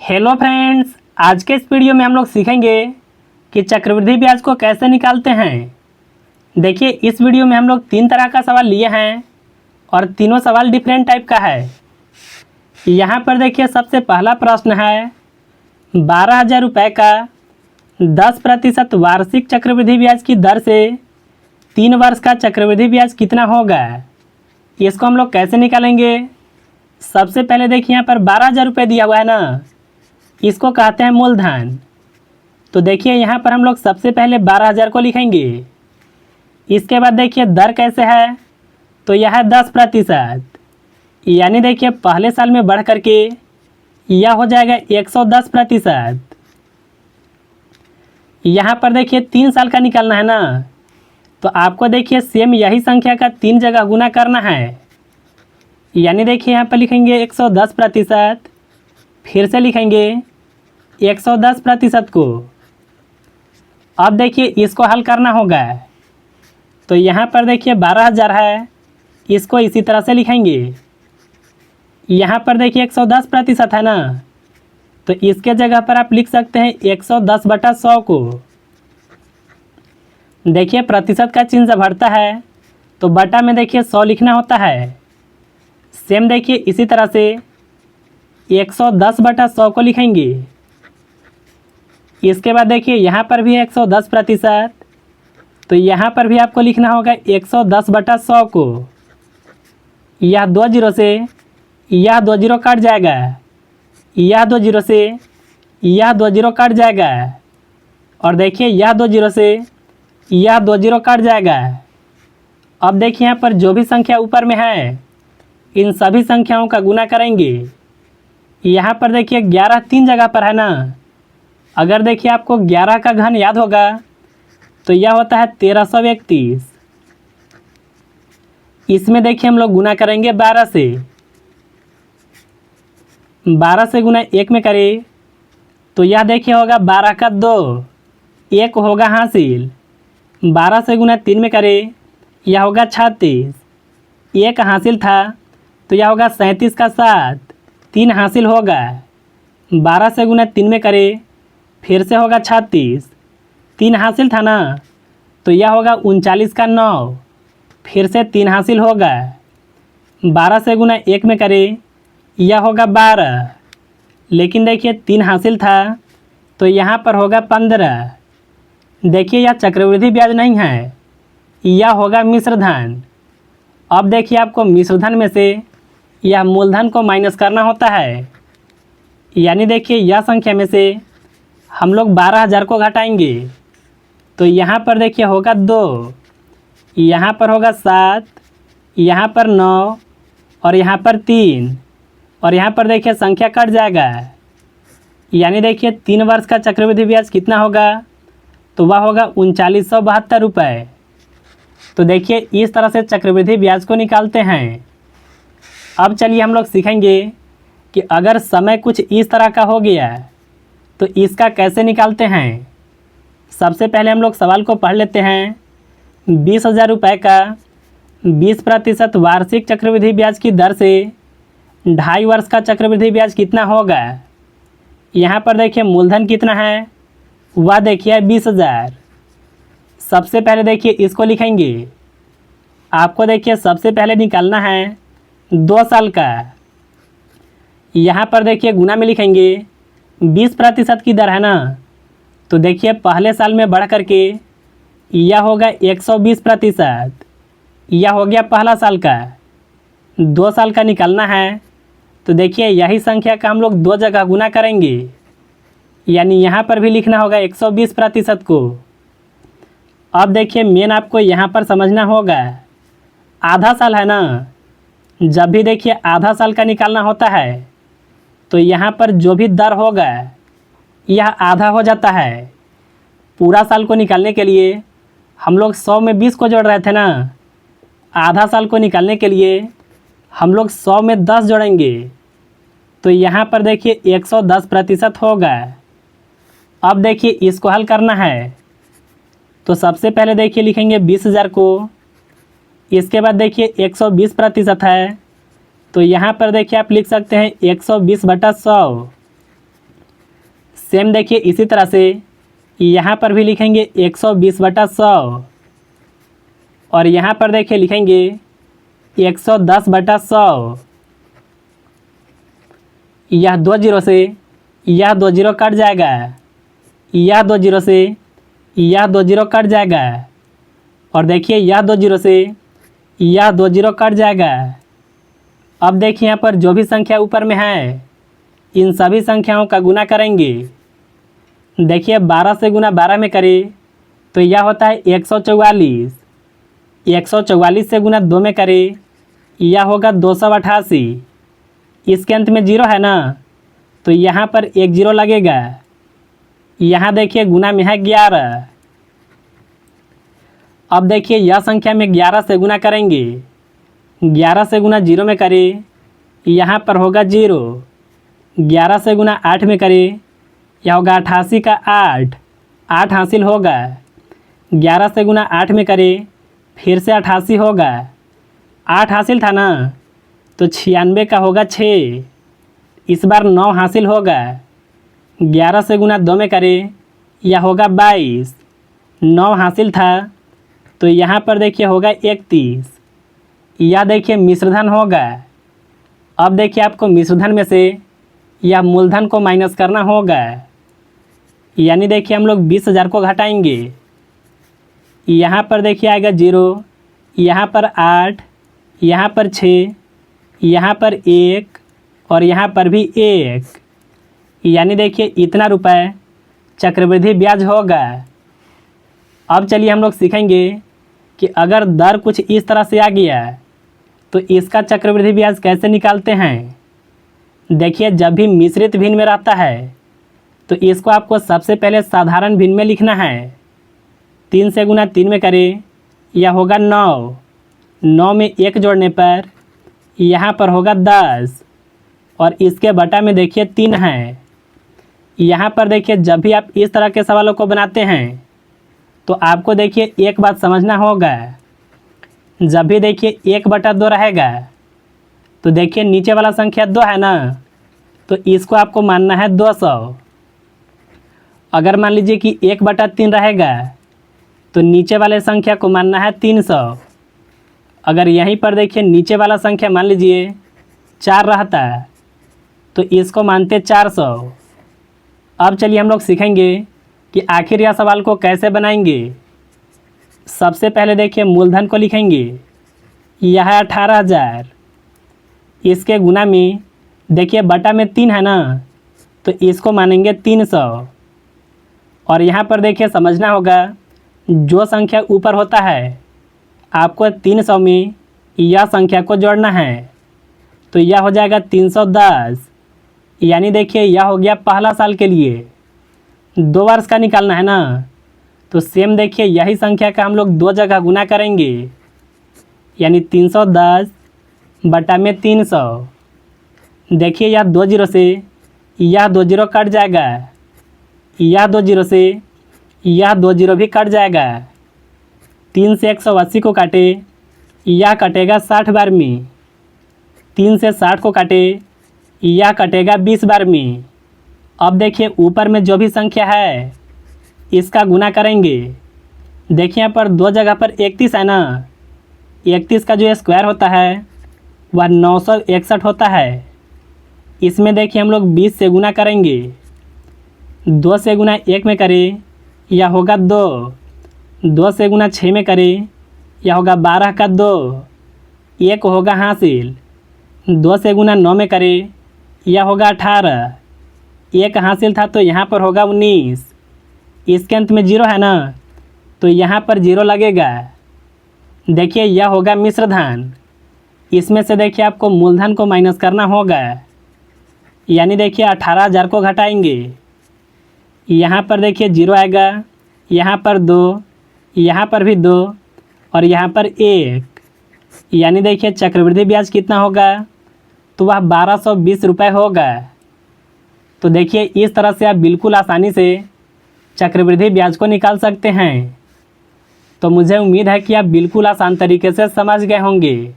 Hello friends, आज के इस वीडियो में हम लोग सीखेंगे कि चक्रवृद्धि ब्याज को कैसे निकालते हैं। देखिए, इस वीडियो में हम लोग 3 तरह का सवाल लिए हैं और तीनों सवाल डिफरेंट टाइप का है। यहाँ पर देखिए, सबसे पहला प्रश्न है 12,000 रुपये का 10% वार्षिक चक्रवृद्धि ब्याज की दर से 3 वर्ष का चक्रवृद्धि ब्याज कितना होगा। इसको हम लोग कैसे निकालेंगे। सबसे पहले देखिए, यहाँ पर 12,000 रुपये दिया हुआ है ना, इसको कहते हैं मूलधन। तो देखिए, यहाँ पर हम लोग सबसे पहले 12,000 को लिखेंगे। इसके बाद देखिए दर कैसे है, तो यह है 10%, यानी देखिए पहले साल में बढ़ करके यह हो जाएगा 110%। यहाँ पर देखिए 3 साल का निकालना है ना, तो आपको देखिए सेम यही संख्या का 3 जगह गुना करना है। यानी देखिए यहाँ पर लिखेंगे 110%, फिर से लिखेंगे 110% को। अब देखिए इसको हल करना होगा, तो यहाँ पर देखिए 12,000 है, इसको इसी तरह से लिखेंगे। यहाँ पर देखिए 110% है ना, तो इसके जगह पर आप लिख सकते हैं 110/100 को। देखिए प्रतिशत का चिन्ह जब हटता है तो बटा में देखिए 100 लिखना होता है। सेम देखिए इसी तरह से 110/100 को लिखेंगे। इसके बाद देखिए यहाँ पर भी 110%, तो यहाँ पर भी आपको लिखना होगा 110/100 को। यह 2 जीरो से यह 2 जीरो कट जाएगा, यह 2 जीरो से यह 2 जीरो कट जाएगा, और देखिए यह 2 जीरो से यह 2 जीरो कट जाएगा। अब देखिए यहाँ पर जो भी संख्या ऊपर में है, इन सभी संख्याओं का गुना करेंगे। यहाँ पर देखिए 11 3 जगह पर है ना, अगर देखिए आपको 11 का घन याद होगा तो यह होता है 1331। इसमें देखिए हम लोग गुना करेंगे 12 से। 12 से गुना 1 में करें तो यह देखिए होगा 12 का 2, 1 होगा हासिल। 12 से गुना 3 में करें, यह होगा 36, 1 हासिल था, तो यह होगा 37 का 7, 3 हासिल होगा। 12 से गुना 3 में करें, फिर से होगा 36, 3 हासिल था ना, तो यह होगा 39 का 9, फिर से 3 हासिल होगा। 12 से गुना 1 में करें, यह होगा 12, लेकिन देखिए 3 हासिल था, तो यहाँ पर होगा 15। देखिए यह चक्रवृद्धि ब्याज नहीं है, यह होगा मिश्रधन। अब देखिए आपको मिश्रधन में से यह मूलधन को माइनस करना होता है। यानी देखिए यह संख्या में से हम लोग 12,000 को घटाएंगे, तो यहाँ पर देखिए होगा 2, यहाँ पर होगा 7, यहाँ पर 9, और यहाँ पर 3, और यहाँ पर देखिए संख्या कट जाएगा। यानी देखिए 3 वर्ष का चक्रवृद्धि ब्याज कितना होगा, तो वह होगा 3972 रुपये। तो देखिए इस तरह से चक्रवृद्धि ब्याज को निकालते हैं। अब चलिए हम लोग सीखेंगे कि अगर समय कुछ इस तरह का हो गया तो इसका कैसे निकालते हैं। सबसे पहले हम लोग सवाल को पढ़ लेते हैं। 20,000 रुपये का 20% वार्षिक चक्रवृद्धि ब्याज की दर से 2.5 वर्ष का चक्रवृद्धि ब्याज कितना होगा। यहाँ पर देखिए मूलधन कितना है, वह देखिए 20,000। सबसे पहले देखिए इसको लिखेंगे। आपको देखिए सबसे पहले निकालना है 2 साल का। यहाँ पर देखिए गुना में लिखेंगे, 20% की दर है ना, तो देखिए पहले साल में बढ़ करके यह होगा 120%। यह हो गया पहला साल का। 2 साल का निकालना है, तो देखिए यही संख्या का हम लोग 2 जगह गुना करेंगे। यानी यहाँ पर भी लिखना होगा 120% को। अब देखिए मेन आपको यहाँ पर समझना होगा, आधा साल है ना, जब भी देखिए आधा साल का निकालना होता है तो यहाँ पर जो भी दर होगा यह आधा हो जाता है। पूरा साल को निकालने के लिए हम लोग 100 में 20 को जोड़ रहे थे ना, आधा साल को निकालने के लिए हम लोग 100 में 10 जोड़ेंगे, तो यहाँ पर देखिए 110% होगा। अब देखिए इसको हल करना है, तो सबसे पहले देखिए लिखेंगे 20,000 को। इसके बाद देखिए 120% है, तो यहाँ पर देखिए आप लिख सकते हैं 120/100। सेम देखिए इसी तरह से यहाँ पर भी लिखेंगे 120/100 और यहाँ पर देखिए लिखेंगे 110/100। यह 2 जीरो से यह 2 जीरो कट जाएगा, यह 2 जीरो से यह 2 जीरो कट जाएगा और देखिए यह 2 जीरो से यह 2 जीरो कट जाएगा। अब देखिए यहाँ पर जो भी संख्या ऊपर में है इन सभी संख्याओं का गुना करेंगे। देखिए 12 से गुना 12 में करें तो यह होता है 144। 144 से गुना 2 में करें यह होगा 288। इसके अंत में जीरो है ना तो यहाँ पर एक जीरो लगेगा। यहाँ देखिए गुना में है 11। अब देखिए यह संख्या में 11 से गुना करेंगे। 11 से गुना 0 में करें यहाँ पर होगा 0। 11 से गुना 8 में करें यह होगा 88 का 8, 8 हासिल होगा। 11 से गुना 8 में करें फिर से 88 होगा। 8 हासिल था ना तो 96 का होगा 6, इस बार 9 हासिल होगा। 11 से गुना 2 में करें यह होगा 22, 9 हासिल था तो यहाँ पर देखिए होगा 31। यह देखिए मिश्रधन होगा। अब देखिए आपको मिश्रधन में से यह मूलधन को माइनस करना होगा। यानी देखिए हम लोग 20,000 को घटाएंगे। यहाँ पर देखिए आएगा 0, यहाँ पर 8, यहाँ पर 6, यहाँ पर 1 और यहाँ पर भी 1। यानी देखिए इतना रुपए चक्रवृद्धि ब्याज होगा। अब चलिए हम लोग सीखेंगे कि अगर दर कुछ इस तरह से आ गया तो इसका चक्रवृद्धि ब्याज कैसे निकालते हैं। देखिए जब भी मिश्रित भिन्न में रहता है तो इसको आपको सबसे पहले साधारण भिन्न में लिखना है। 3 से गुना 3 में करें यह होगा 9, 9 में 1 जोड़ने पर यहाँ पर होगा 10 और इसके बटा में देखिए 3 है। यहाँ पर देखिए जब भी आप इस तरह के सवालों को बनाते हैं तो आपको देखिए एक बात समझना होगा। जब भी देखिए 1/2 रहेगा तो देखिए नीचे वाला संख्या 2 है ना तो इसको आपको मानना है 200। अगर मान लीजिए कि 1/3 रहेगा तो नीचे वाले संख्या को मानना है 300। अगर यहीं पर देखिए नीचे वाला संख्या मान लीजिए 4 रहता तो इसको मानते 400। अब चलिए हम लोग सीखेंगे कि आखिर यह सवाल को कैसे बनाएंगे। सबसे पहले देखिए मूलधन को लिखेंगे, यह है 18,000। इसके गुना में देखिए बटा में 3 है ना तो इसको मानेंगे 300। और यहाँ पर देखिए समझना होगा जो संख्या ऊपर होता है आपको 300 में यह संख्या को जोड़ना है तो यह हो जाएगा 310। यानी देखिए यह हो गया पहला साल के लिए। 2 वर्ष का निकालना है ना तो सेम देखिए यही संख्या का हम लोग 2 जगह गुना करेंगे। यानी 310 बटा में 300। देखिए यह 2 जीरो से यह 2 जीरो कट जाएगा, यह 2 जीरो से यह 2 जीरो भी कट जाएगा। 3 से 180 को काटे यह कटेगा 60 बार में। 3 से 60 को काटे यह कटेगा 20 बार में। अब देखिए ऊपर में जो भी संख्या है इसका गुना करेंगे। देखिए यहाँ पर 2 जगह पर 31 है ना, 31 का जो स्क्वायर होता है वह 961 होता है। इसमें देखिए हम लोग 20 से गुना करेंगे। 2 से गुना 1 में करें यह होगा 2, 2 से गुना 6 में करें यह होगा 12 का 2, 1 होगा हासिल। 2 से गुना 9 में करें यह होगा 18, 1 हासिल था तो यहाँ पर होगा 19। इसके अंत में 0 है ना तो यहाँ पर 0 लगेगा। देखिए यह होगा मिश्रधन। इसमें से देखिए आपको मूलधन को माइनस करना होगा। यानी देखिए 18,000 को घटाएंगे। यहाँ पर देखिए 0 आएगा, यहाँ पर 2, यहाँ पर भी 2 और यहाँ पर 1। यानी देखिए चक्रवृद्धि ब्याज कितना होगा तो वह 1220 रुपये होगा। तो देखिए इस तरह से आप बिल्कुल आसानी से चक्रवृद्धि ब्याज को निकाल सकते हैं। तो मुझे उम्मीद है कि आप बिल्कुल आसान तरीके से समझ गए होंगे।